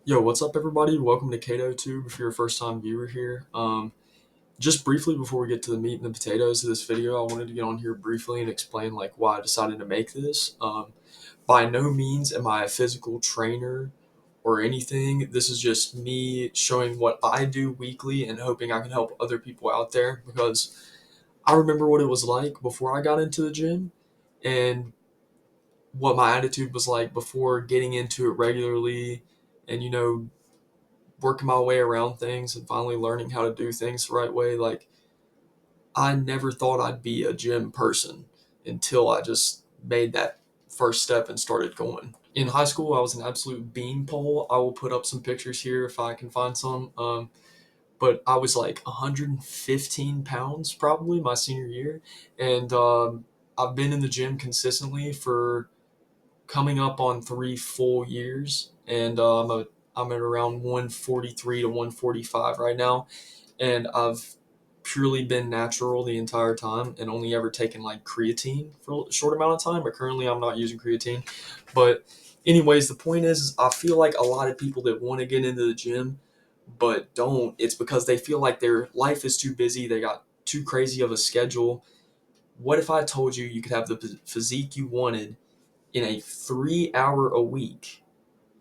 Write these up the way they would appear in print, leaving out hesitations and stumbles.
Yo, what's up, everybody? Welcome to Ktotube if you're a first time viewer here. Just briefly before we get to the meat and the potatoes of this video, I wanted to get on here briefly and explain why I decided to make this. By no means am I a physical trainer or anything. This is just me showing what I do weekly and hoping I can help other people out there because I remember what it was like before I got into the gym and what my attitude was like before getting into it regularly and working my way around things and finally learning how to do things the right way. I never thought I'd be a gym person until I just made that first step and started going. In high school, I was an absolute beanpole. I will put up some pictures here if I can find some. But I was like 115 pounds probably my senior year, and I've been in the gym consistently for coming up on 3 full years, and I'm at around 143 to 145 right now, and I've purely been natural the entire time and only ever taken like creatine for a short amount of time. But currently, I'm not using creatine. But anyways, the point is I feel like a lot of people that want to get into the gym but don't, it's because they feel like their life is too busy. They got too crazy of a schedule. What if I told you you could have the physique you wanted in a 3 hour a week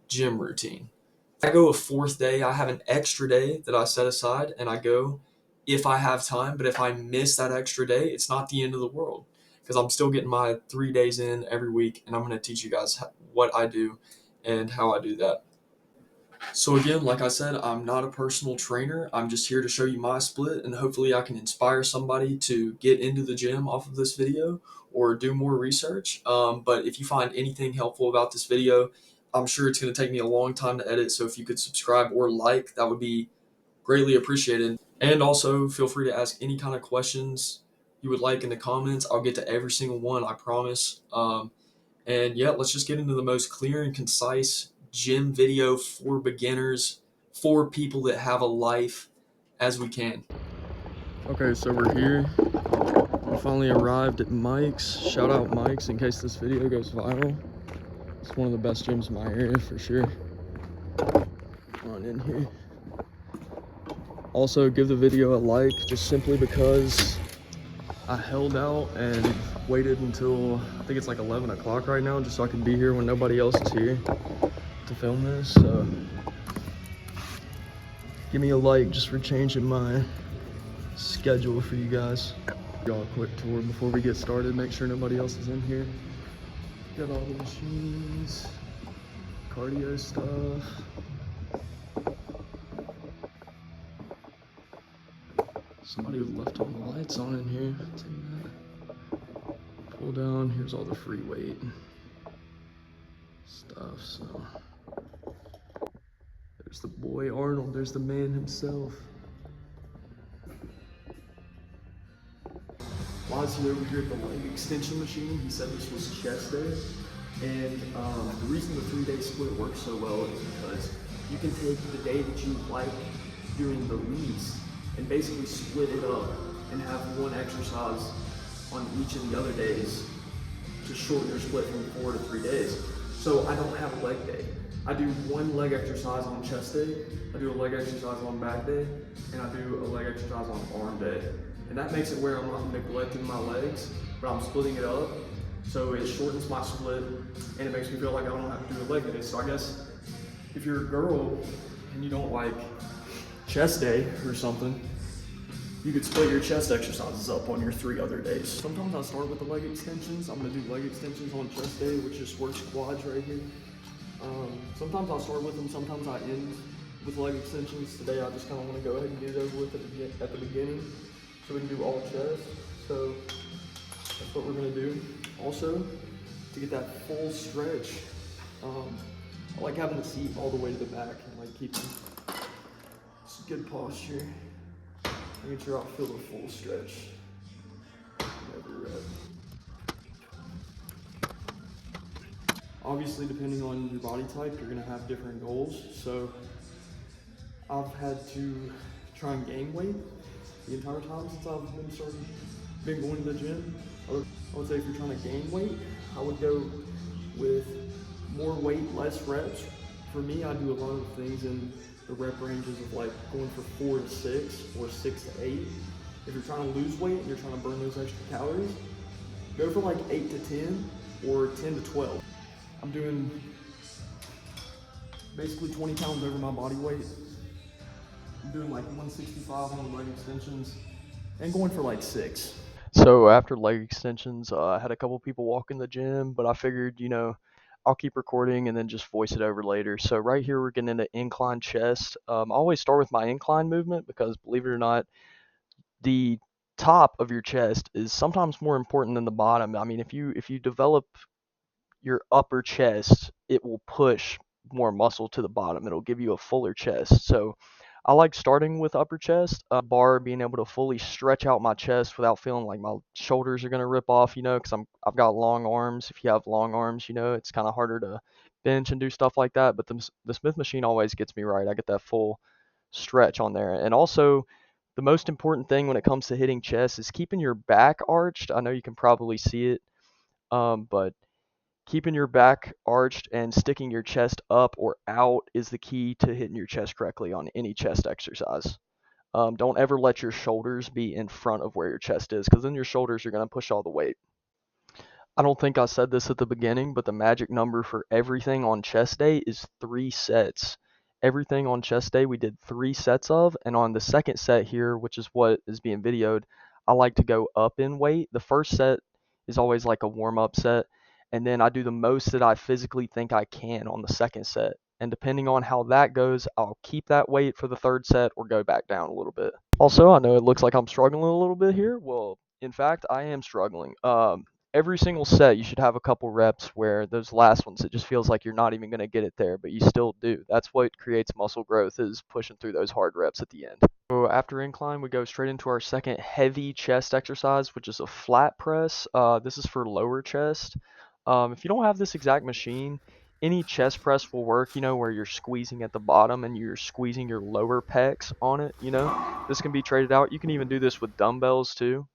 gym routine? I go a fourth day, I have an extra day that I set aside and I go if I have time. But if I miss that extra day, it's not the end of the world because I'm still getting my 3 days in every week, and I'm going to teach you guys what I do and how I do that. So, again, like I said, I'm not a personal trainer. I'm just here to show you my split, and hopefully, I can inspire somebody to get into the gym off of this video or do more research. But if you find anything helpful about this video, I'm sure it's going to take me a long time to edit. So, if you could subscribe or like, that would be greatly appreciated. And also, feel free to ask any kind of questions you would like in the comments. I'll get to every single one, I promise. And yeah, let's just get into the most clear and concise gym video for beginners, for people that have a life, as we can. Okay, so we're here. We finally arrived at Mike's. Shout out Mike's in case this video goes viral. It's one of the best gyms in my area for sure. On in here. Also, give the video a like just simply because I held out and waited until I think it's like 11 o'clock right now just so I can be here when nobody else is here to film this. So give me a like just for changing my schedule for you guys. Y'all a quick tour before we get started. Make sure nobody else is in here. Got all the machines, cardio stuff. Somebody left all the lights on in here. I'll tell you that. Pull down. Here's all the free weight stuff. So there's the boy Arnold. There's the man himself. While he's over here at the leg extension machine, he said this was chest day. And the reason the 3-day split works so well is because you can take the day that you like doing the least and basically split it up and have one exercise on each of the other days to shorten your split from 4 to 3 days. So I don't have a leg day. I do one leg exercise on chest day, I do a leg exercise on back day, and I do a leg exercise on arm day. And that makes it where I'm not neglecting my legs, but I'm splitting it up. So it shortens my split and it makes me feel like I don't have to do a leg day. So I guess if you're a girl and you don't like chest day or something, you could split your chest exercises up on your 3 other days. Sometimes I start with the leg extensions. I'm gonna do leg extensions on chest day, which just works quads right here. Sometimes I'll start with them, sometimes I end with leg extensions. Today I just kind of want to go ahead and get it over with at the beginning so we can do all chest. So that's what we're gonna do. Also, to get that full stretch, I like having the seat all the way to the back and like keeping some good posture. Making sure I feel the full stretch every rep. Obviously, depending on your body type, you're gonna have different goals. So I've had to try and gain weight the entire time since I've been going to the gym. I would say if you're trying to gain weight, I would go with more weight, less reps For me, I do a lot of things in the rep ranges of like going for 4 to 6 or 6 to 8. If you're trying to lose weight and you're trying to burn those extra calories, go for like 8 to 10 or 10 to 12. I'm doing basically 20 pounds over my body weight. I'm doing like 165 on the leg extensions and going for like 6. So after leg extensions, I had a couple people walk in the gym, but I figured, I'll keep recording and then just voice it over later. So right here, we're getting into incline chest. I always start with my incline movement because, believe it or not, the top of your chest is sometimes more important than the bottom. I mean, if you develop your upper chest, it will push more muscle to the bottom. It'll give you a fuller chest. So I like starting with upper chest, bar, being able to fully stretch out my chest without feeling like my shoulders are going to rip off, because I've got long arms. If you have long arms, it's kind of harder to bench and do stuff like that. But the Smith machine always gets me right. I get that full stretch on there. And also, the most important thing when it comes to hitting chest is keeping your back arched. I know you can probably see it, but keeping your back arched and sticking your chest up or out is the key to hitting your chest correctly on any chest exercise. Don't ever let your shoulders be in front of where your chest is, because then your shoulders are going to push all the weight. I don't think I said this at the beginning, but the magic number for everything on chest day is 3 sets. Everything on chest day we did 3 sets of, and on the second set here, which is what is being videoed, I like to go up in weight. The first set is always like a warm-up set, and then I do the most that I physically think I can on the second set. And depending on how that goes, I'll keep that weight for the third set or go back down a little bit. Also, I know it looks like I'm struggling a little bit here. Well, in fact, I am struggling. Every single set, you should have a couple reps where those last ones, it just feels like you're not even going to get it there, but you still do. That's what creates muscle growth, is pushing through those hard reps at the end. So after incline, we go straight into our second heavy chest exercise, which is a flat press. This is for lower chest. If you don't have this exact machine, any chest press will work, where you're squeezing at the bottom and you're squeezing your lower pecs on it, This can be traded out. You can even do this with dumbbells too.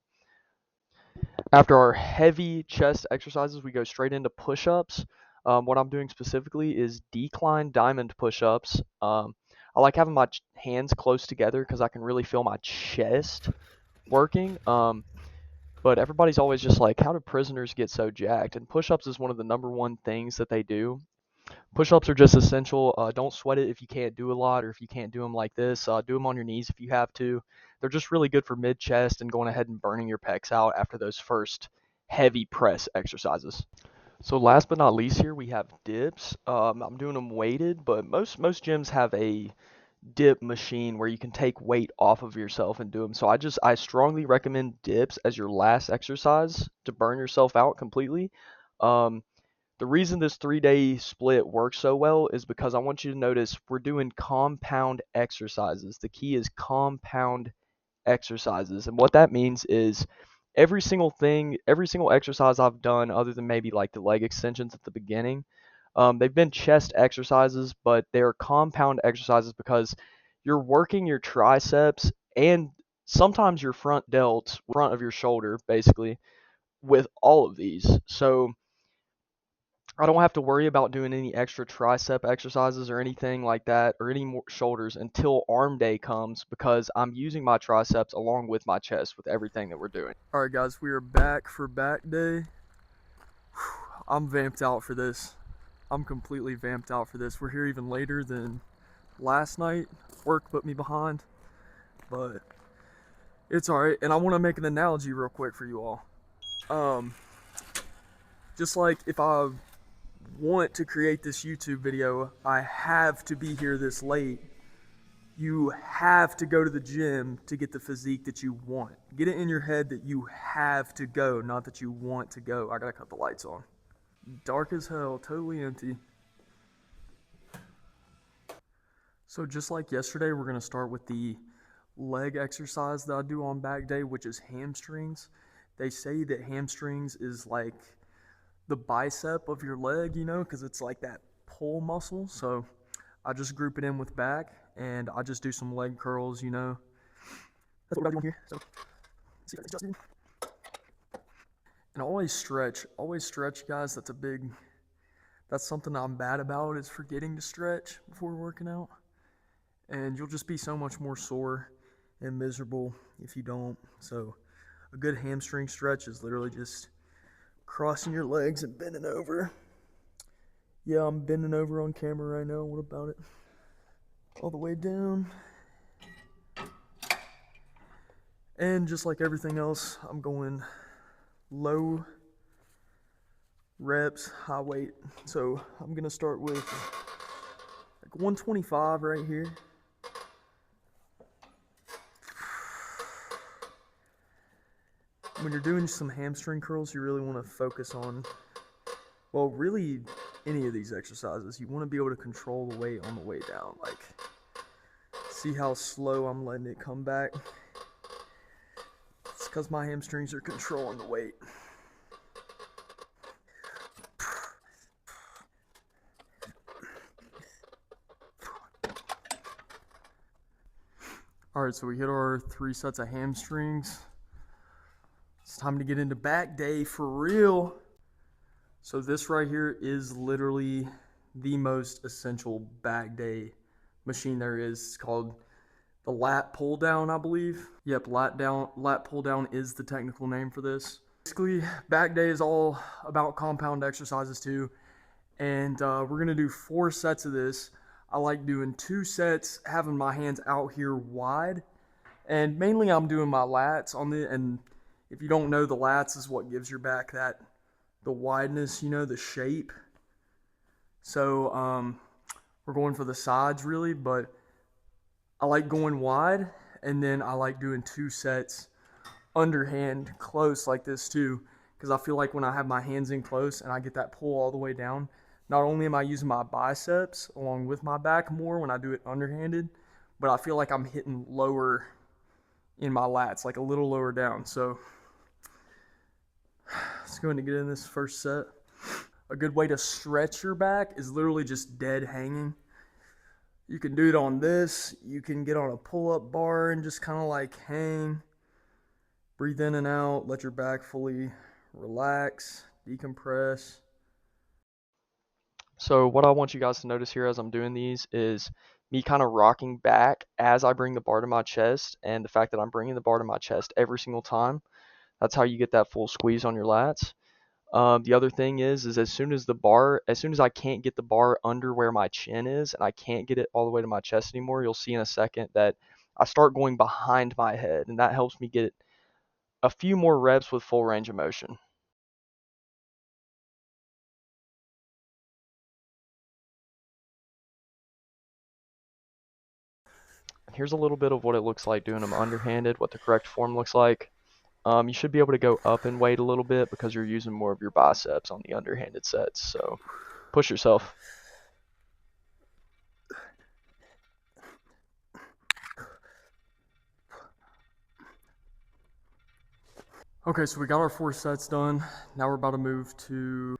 After our heavy chest exercises, we go straight into push-ups. What I'm doing specifically is decline diamond push-ups. I like having my hands close together because I can really feel my chest working. But everybody's always just like, how do prisoners get so jacked? And push-ups is one of the number one things that they do. Push-ups are just essential. Don't sweat it if you can't do a lot, or if you can't do them like this. Do them on your knees if you have to. They're just really good for mid-chest and going ahead and burning your pecs out after those first heavy press exercises. So last but not least here, we have dips. I'm doing them weighted, but most gyms have a dip machine where you can take weight off of yourself and do them. So I strongly recommend dips as your last exercise to burn yourself out completely. The reason this 3-day split works so well is because I want you to notice we're doing compound exercises. The key is compound exercises. And what that means is every single exercise I've done, other than maybe like the leg extensions at the beginning, they've been chest exercises, but they're compound exercises because you're working your triceps and sometimes your front delts, front of your shoulder, basically, with all of these. So I don't have to worry about doing any extra tricep exercises or anything like that, or any more shoulders until arm day comes, because I'm using my triceps along with my chest with everything that we're doing. All right, guys, we are back for back day. I'm vamped out for this. I'm completely vamped out for this. We're here even later than last night. Work put me behind, but it's all right. And I want to make an analogy real quick for you all. Just like if I want to create this YouTube video, I have to be here this late. You have to go to the gym to get the physique that you want. Get it in your head that you have to go, not that you want to go. I gotta cut the lights on. Dark as hell, totally empty. So just like yesterday, we're gonna start with the leg exercise that I do on back day, which is hamstrings. They say that hamstrings is like the bicep of your leg, because it's like that pull muscle. So I just group it in with back, and I just do some leg curls, That's what we're doing here. So see if that's adjusted. And always stretch, guys. That's a big That's something I'm bad about, is forgetting to stretch before working out. And you'll just be so much more sore and miserable if you don't. So a good hamstring stretch is literally just crossing your legs and bending over. Yeah, I'm bending over on camera right now. What about it? All the way down. And just like everything else, I'm going low reps, high weight. So I'm gonna start with like 125 right here. When you're doing some hamstring curls, you really want to focus on, well, really any of these exercises. You want to be able to control the weight on the way down. Like, see how slow I'm letting it come back? It's because my hamstrings are controlling the weight. Alright, so we hit our 3 sets of hamstrings. It's time to get into back day for real. So this right here is literally the most essential back day machine there is. It's called the lat pull down, I believe. Yep, lat pull down is the technical name for this. Basically, back day is all about compound exercises too. And we're gonna do 4 sets of this. I like doing 2 sets, having my hands out here wide. And mainly I'm doing my lats on the, and if you don't know, the lats is what gives your back the wideness, you know, the shape. So we're going for the sides really, but I like going wide, and then I like doing 2 sets underhand close like this too, because I feel like when I have my hands in close and I get that pull all the way down, not only am I using my biceps along with my back more when I do it underhanded, but I feel like I'm hitting lower in my lats, like a little lower down. So let's go ahead and get in this first set. A good way to stretch your back is literally just dead hanging. You can do it on this. You can get on a pull-up bar and just kind of like hang. Breathe in and out. Let your back fully relax, decompress. So what I want you guys to notice here as I'm doing these is me kind of rocking back as I bring the bar to my chest, and the fact that I'm bringing the bar to my chest every single time. That's how you get that full squeeze on your lats. The other thing is as soon as I can't get the bar under where my chin is and I can't get it all the way to my chest anymore, you'll see in a second that I start going behind my head, and that helps me get a few more reps with full range of motion. Here's a little bit of what it looks like doing them underhanded, what the correct form looks like. You should be able to go up in weight a little bit because you're using more of your biceps on the underhanded sets. So push yourself. Okay, so we got our 4 sets done. Now we're about to move to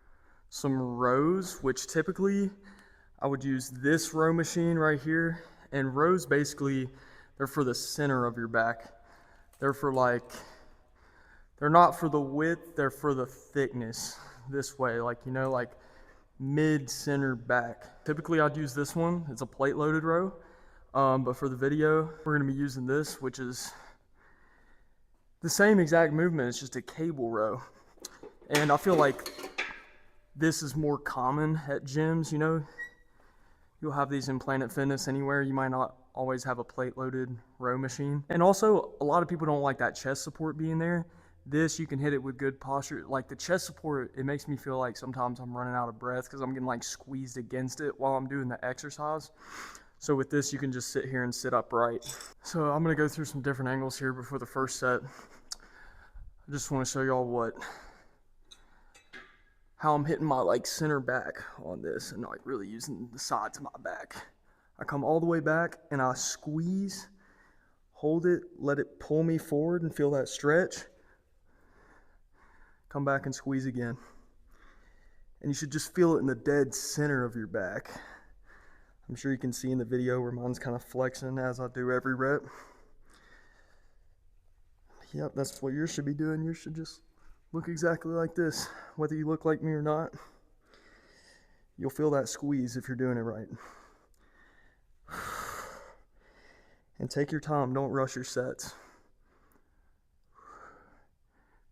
some rows, which typically I would use this row machine right here. And rows, basically, they're for the center of your back. They're not for the width, they're for the thickness this way, like, you know, like mid-center back. Typically I'd use this one. It's a plate loaded row, but for the video we're going to be using this, which is the same exact movement. It's just a cable row, and I feel like this is more common at gyms. You know, you'll have these in Planet Fitness anywhere. You might not always have a plate loaded row machine, and also a lot of people don't like that chest support being there. This, you can hit it with good posture. Like the chest support, it makes me feel like sometimes I'm running out of breath because I'm getting like squeezed against it while I'm doing the exercise. So with this, you can just sit here and sit upright. So I'm gonna go through some different angles here before the first set. I just want to show y'all how I'm hitting my like center back on this and like really using the sides of my back. I come all the way back and I squeeze, hold it, let it pull me forward and feel that stretch. Come back and squeeze again. And you should just feel it in the dead center of your back. I'm sure you can see in the video where mine's kind of flexing as I do every rep. Yep, that's what yours should be doing. Yours should just look exactly like this, whether you look like me or not. You'll feel that squeeze if you're doing it right. And take your time, don't rush your sets.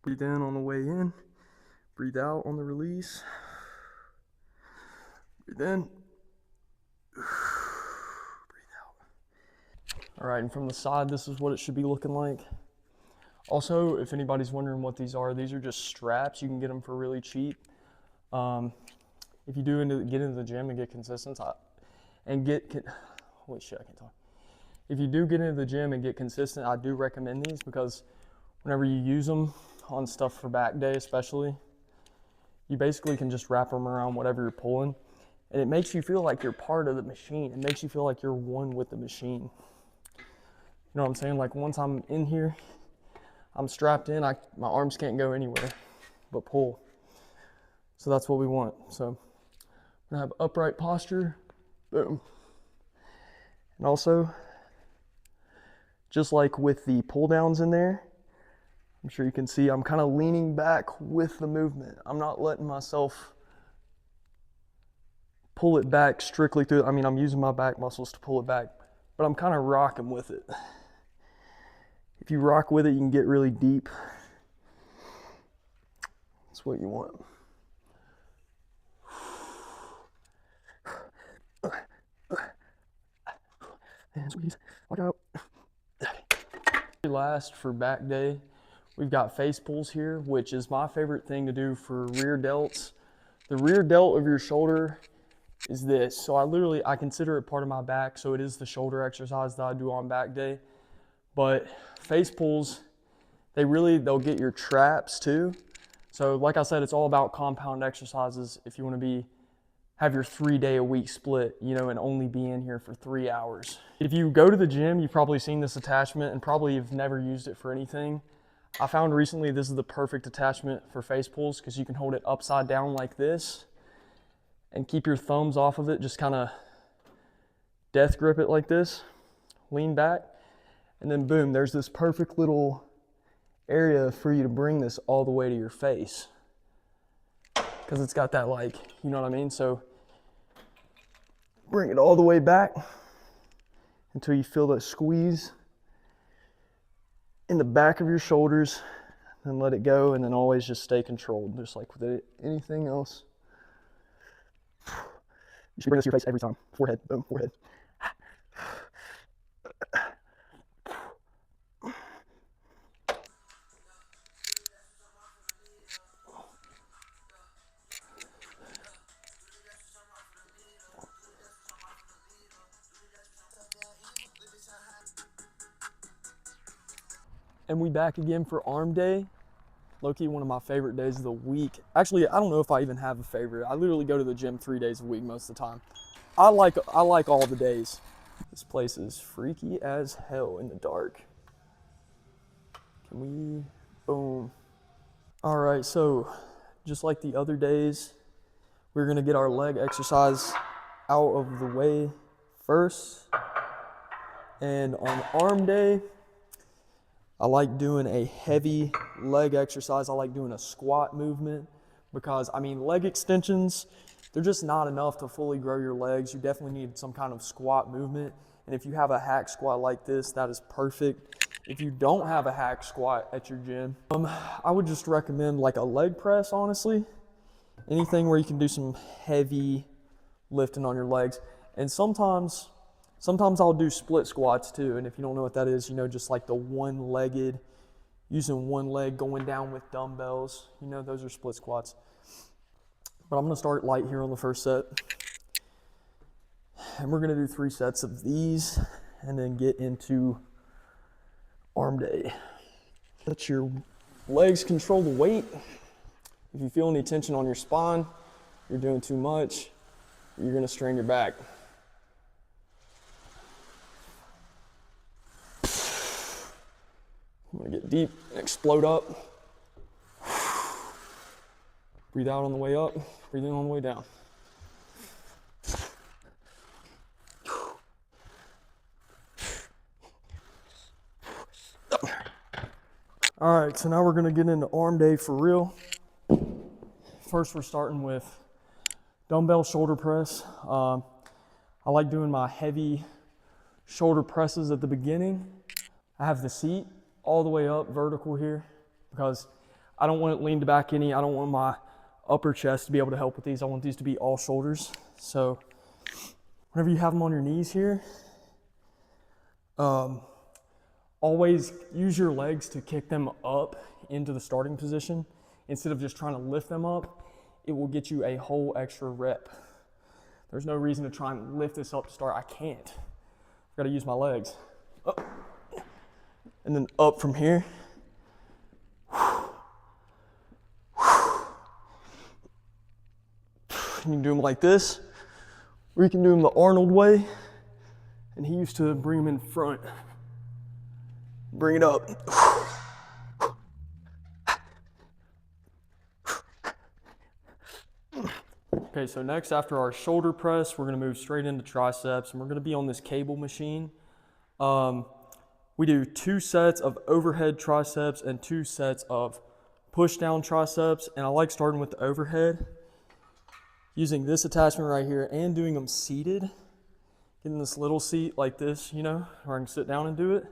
Breathe in on the way in, breathe out on the release. Breathe in, breathe out. All right, and from the side, this is what it should be looking like. Also, if anybody's wondering what these are just straps. You can get them for really cheap. If you do get into the gym and get consistent, holy shit, I can't talk. If you do get into the gym and get consistent, I do recommend these, because whenever you use them on stuff for back day especially, you basically can just wrap them around whatever you're pulling, and it makes you feel like you're part of the machine. It makes you feel like you're one with the machine. You know what I'm saying? Like once I'm in here, I'm strapped in, my arms can't go anywhere but pull. So that's what we want. So I'm gonna have upright posture, boom. And also, just like with the pull downs in there, I'm sure you can see I'm kind of leaning back with the movement. I'm not letting myself pull it back strictly through. I mean, I'm using my back muscles to pull it back, but I'm kind of rocking with it. If you rock with it, you can get really deep. That's what you want. And squeeze, walk out. Last, for back day, we've got face pulls here, which is my favorite thing to do for rear delts. The rear delt of your shoulder is this. So I consider it part of my back, so it is the shoulder exercise that I do on back day. But face pulls, they'll get your traps too. So like I said, it's all about compound exercises if you want to have your 3-day-a-week split, and only be in here for 3 hours. If you go to the gym, you've probably seen this attachment and probably have never used it for anything. I found recently this is the perfect attachment for face pulls, because you can hold it upside down like this and keep your thumbs off of it, just kind of death grip it like this, lean back, and then boom, there's this perfect little area for you to bring this all the way to your face, because it's got that, like, you know what I mean? So bring it all the way back until you feel that squeeze in the back of your shoulders, and let it go, and then always just stay controlled, just like with anything else. You should bring this to your face every time. Forehead, boom, forehead. And we back again for arm day. Low-key one of my favorite days of the week. Actually, I don't know if I even have a favorite. I literally go to the gym 3 days a week most of the time. I like all the days. This place is freaky as hell in the dark. Can we, boom. All right, so just like the other days, we're gonna get our leg exercise out of the way first. And on arm day, I like doing a heavy leg exercise. I like doing a squat movement, because leg extensions, they're just not enough to fully grow your legs. You definitely need some kind of squat movement. And if you have a hack squat like this, that is perfect. If you don't have a hack squat at your gym, I would just recommend like a leg press, honestly. Anything where you can do some heavy lifting on your legs. And sometimes I'll do split squats too, and if you don't know what that is, just like the one-legged, using one leg going down with dumbbells, those are split squats. But I'm gonna start light here on the first set. And we're gonna do 3 sets of these, and then get into arm day. Let your legs control the weight. If you feel any tension on your spine, you're doing too much, you're gonna strain your back. I'm gonna get deep and explode up. Breathe out on the way up, breathe in on the way down. All right, so now we're gonna get into arm day for real. First, we're starting with Dumbbell shoulder press. I like doing my heavy shoulder presses at the beginning. I have the seat all the way up vertical here because I don't want it leaned back any. I don't want my upper chest to be able to help with these. I want these to be all shoulders. So whenever you have them on your knees here, always use your legs to kick them up into the starting position instead of just trying to lift them up. It will get you a whole extra rep. There's no reason to try and lift this up to start. I can't. I've got to use my legs. Up. And then up from here. You can do them like this, or you can do them the Arnold way. And he used to bring them in front. Bring it up. Okay, so next after our shoulder press, we're gonna move straight into triceps, and we're gonna be on this cable machine. We do 2 sets of overhead triceps and 2 sets of push down triceps, and I like starting with the overhead, using this attachment right here and doing them seated, getting this little seat like this, you know, where I can sit down and do it.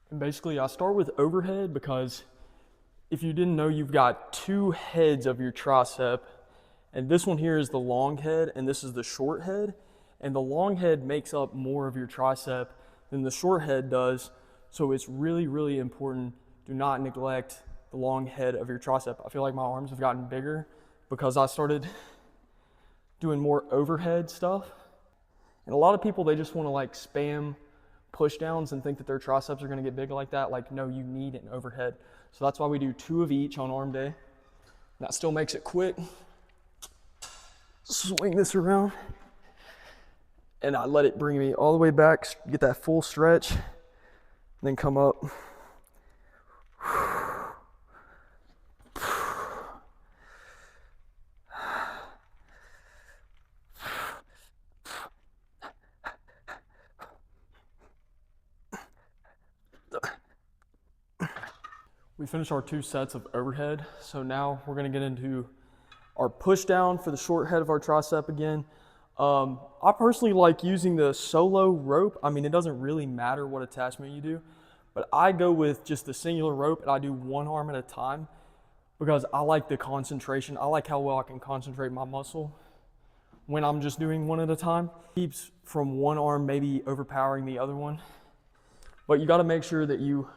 And basically I start with overhead because if you didn't know, you've got 2 heads of your tricep, and this one here is the long head and this is the short head, and the long head makes up more of your tricep than the short head does. So it's really, really important. Do not neglect the long head of your tricep. I feel like my arms have gotten bigger because I started doing more overhead stuff. And a lot of people, they just want to like spam push downs and think that their triceps are going to get big like that. Like, no, you need an overhead. So that's why we do 2 of each on arm day. That still makes it quick. Swing this around. And I let it bring me all the way back, get that full stretch, then come up. We finished our 2 sets of overhead, so now we're going to get into our push down for the short head of our tricep again. I personally like using the solo rope. I mean, it doesn't really matter what attachment you do, but I go with just the singular rope and I do 1 arm at a time because I like the concentration. I like how well I can concentrate my muscle when I'm just doing 1 at a time. Keeps from 1 arm maybe overpowering the other one, but you got to make sure that you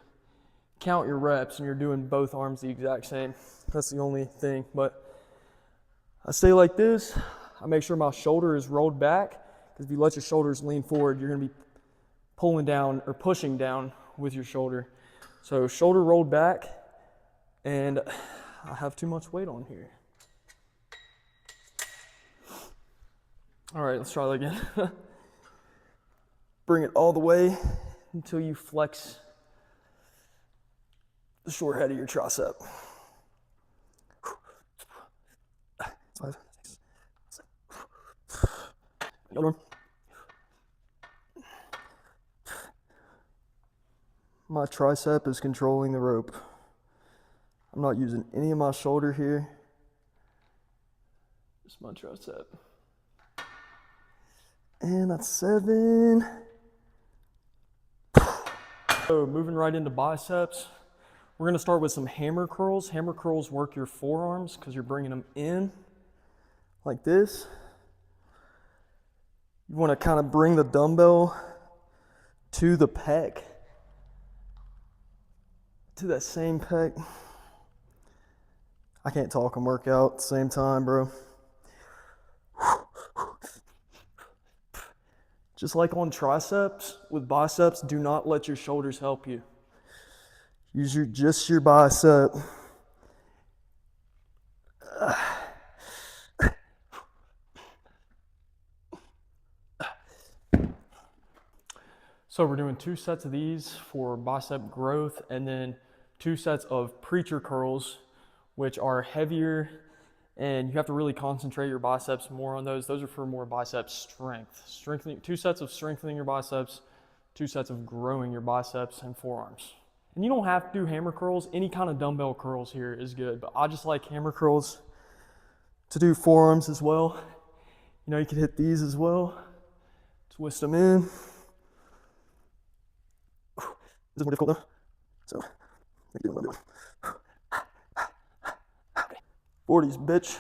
count your reps and you're doing both arms the exact same. That's the only thing. But I stay like this. I make sure my shoulder is rolled back, because if you let your shoulders lean forward, you're going to be pulling down or pushing down with your shoulder. So shoulder rolled back, and I have too much weight on here. All right, let's try that again. Bring it all the way until you flex the short head of your tricep. 5, 6, 7. Another one. My tricep is controlling the rope. I'm not using any of my shoulder here. Just my tricep. And that's 7. So moving right into biceps. We're going to start with some hammer curls. Hammer curls work your forearms because you're bringing them in like this. You want to kind of bring the dumbbell to the pec, to that same pec. I can't talk and work out at the same time, bro. Just like on triceps, with biceps, do not let your shoulders help you. Use just your bicep. So we're doing 2 sets of these for bicep growth, and then 2 sets of preacher curls, which are heavier, and you have to really concentrate your biceps more on those. Those are for more bicep strength. 2 sets of strengthening your biceps, 2 sets of growing your biceps and forearms. And you don't have to do hammer curls. Any kind of dumbbell curls here is good, but I just like hammer curls to do forearms as well. You know, you can hit these as well. Twist them in. This is more difficult though. So, let me do what I'm doing. 40s, bitch.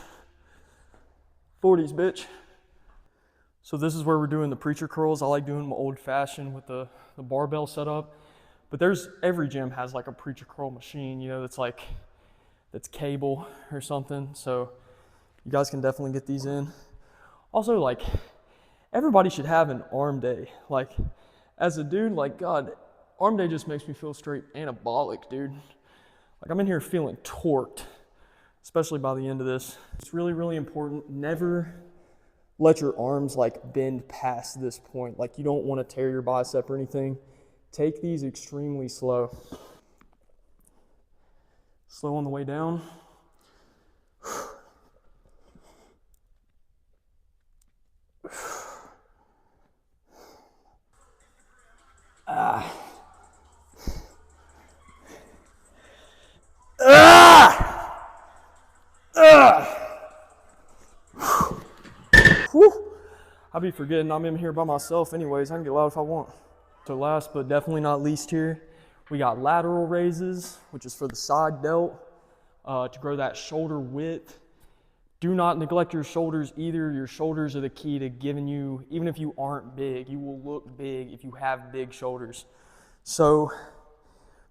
40s, bitch. So this is where we're doing the preacher curls. I like doing them old fashioned with the barbell setup. But every gym has like a preacher curl machine, you know, that's cable or something. So you guys can definitely get these in. Also, like, everybody should have an arm day. Like, as a dude, like, God, arm day just makes me feel straight anabolic, dude. Like, I'm in here feeling torqued, especially by the end of this. It's really, really important. Never let your arms like bend past this point. Like, you don't want to tear your bicep or anything. Take these extremely slow. Slow on the way down. Ah. Ah. Ah. Whew. I'll be forgetting I'm in here by myself anyways. I can get loud if I want. So last but definitely not least here, we got lateral raises, which is for the side delt, to grow that shoulder width. Do not neglect your shoulders either. Your shoulders are the key to giving you, even if you aren't big, you will look big if you have big shoulders. So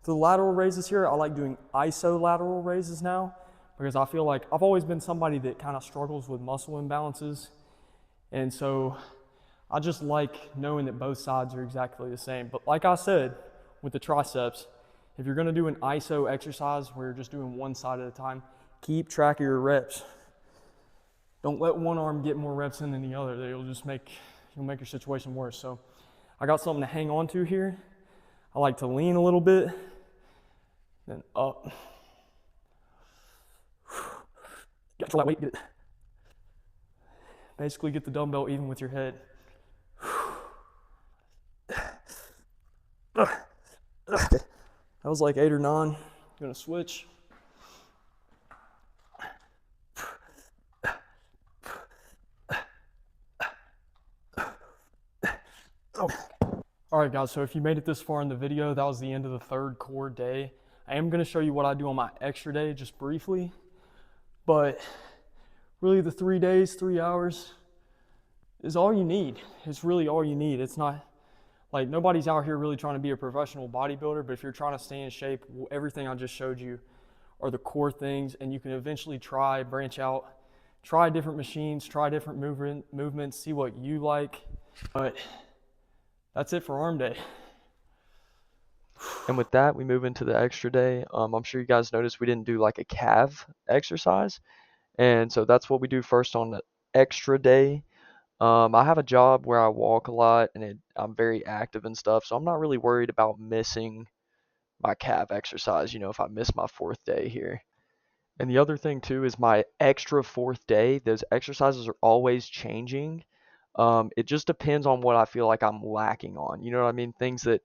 for the lateral raises here, I like doing iso lateral raises now because I feel like I've always been somebody that kind of struggles with muscle imbalances. And so I just like knowing that both sides are exactly the same. But like I said, with the triceps, if you're gonna do an iso exercise where you're just doing one side at a time, keep track of your reps. Don't let one arm get more reps in than the other. You'll make your situation worse. So I got something to hang on to here. I like to lean a little bit, then up. Control that weight, get it. Basically get the dumbbell even with your head. Okay. That was like 8 or 9. I'm gonna switch. Okay. All right, guys, so if you made it this far in the video, that was the end of the third core day. I am gonna show you what I do on my extra day just briefly, but really the 3 days, 3 hours is all you need. It's really all you need. It's not, like, nobody's out here really trying to be a professional bodybuilder, but if you're trying to stay in shape, everything I just showed you are the core things, and you can eventually branch out, try different machines, try different movements, see what you like. But that's it for arm day. And with that, we move into the extra day. I'm sure you guys noticed we didn't do like a calf exercise. And so that's what we do first on the extra day. I have a job where I walk a lot and I'm very active and stuff. So I'm not really worried about missing my calf exercise, if I miss my fourth day here. And the other thing too is my extra fourth day, those exercises are always changing. It just depends on what I feel like I'm lacking on. You know what I mean? Things that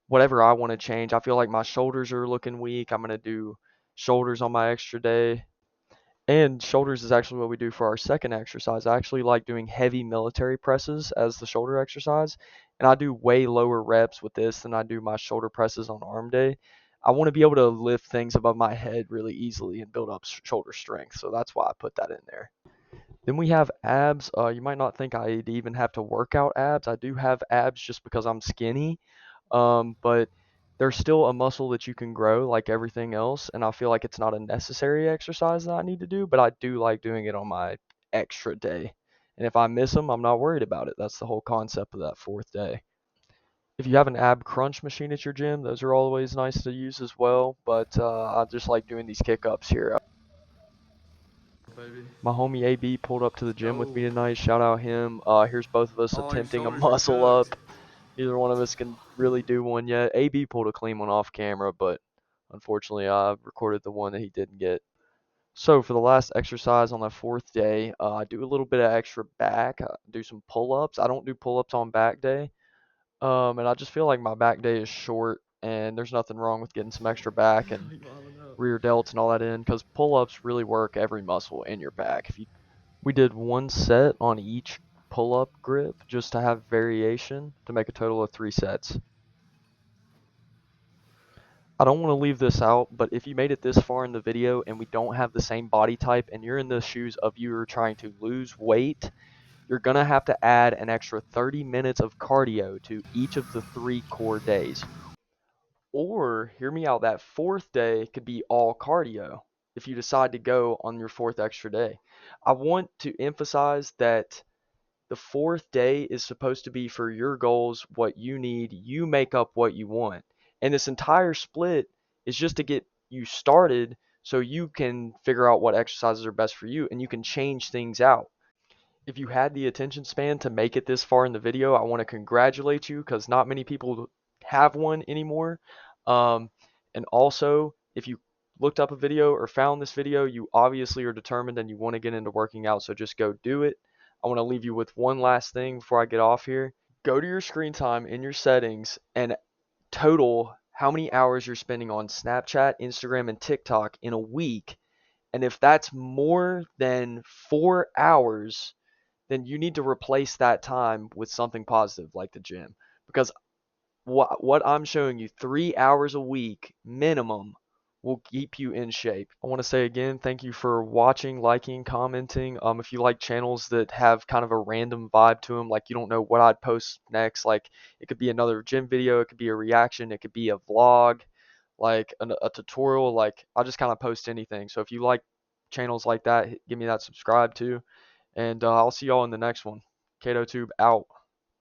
whatever I want to change. I feel like my shoulders are looking weak. I'm going to do shoulders on my extra day. And shoulders is actually what we do for our second exercise. I actually like doing heavy military presses as the shoulder exercise. And I do way lower reps with this than I do my shoulder presses on arm day. I want to be able to lift things above my head really easily and build up shoulder strength. So that's why I put that in there. Then we have abs. You might not think I'd even have to work out abs. I do have abs just because I'm skinny. But there's still a muscle that you can grow like everything else, and I feel like it's not a necessary exercise that I need to do, but I do like doing it on my extra day. And if I miss them, I'm not worried about it. That's the whole concept of that fourth day. If you have an ab crunch machine at your gym, those are always nice to use as well, but I just like doing these kick ups here. Baby. My homie AB pulled up to the Let's gym with me go. tonight. Shout out him. Here's both of us Oh, your attempting a shoulders are muscle cooked. up. Neither one of us can really do one yet. AB pulled a clean one off camera, but unfortunately I recorded the one that he didn't get. So for the last exercise on the fourth day, I do a little bit of extra back. I do some pull-ups. I don't do pull-ups on back day. And I just feel like my back day is short, and there's nothing wrong with getting some extra back and rear delts and all that in, because pull-ups really work every muscle in your back. We did one set on each pull-up grip just to have variation to make a total of 3 sets. I don't want to leave this out, but if you made it this far in the video and we don't have the same body type and you're in the shoes of you are trying to lose weight, you're going to have to add an extra 30 minutes of cardio to each of the 3 core days. Or, hear me out, that 4th day could be all cardio if you decide to go on your 4th extra day. I want to emphasize that the 4th day is supposed to be for your goals, what you need. You make up what you want. And this entire split is just to get you started so you can figure out what exercises are best for you and you can change things out. If you had the attention span to make it this far in the video, I want to congratulate you because not many people have one anymore. Um, and also, if you looked up a video or found this video, you obviously are determined and you want to get into working out, so just go do it. I want to leave you with one last thing before I get off here. Go to your screen time in your settings and total how many hours you're spending on Snapchat, Instagram, and TikTok in a week. And if that's more than 4 hours, then you need to replace that time with something positive like the gym. Because what I'm showing you, 3 hours a week minimum, will keep you in shape. I want to say again, thank you for watching, liking, commenting. If you like channels that have kind of a random vibe to them, like you don't know what I'd post next, like it could be another gym video, it could be a reaction, it could be a vlog, like a tutorial, like I just kind of post anything. So if you like channels like that, give me that subscribe too. And I'll see y'all in the next one. Ktotube out.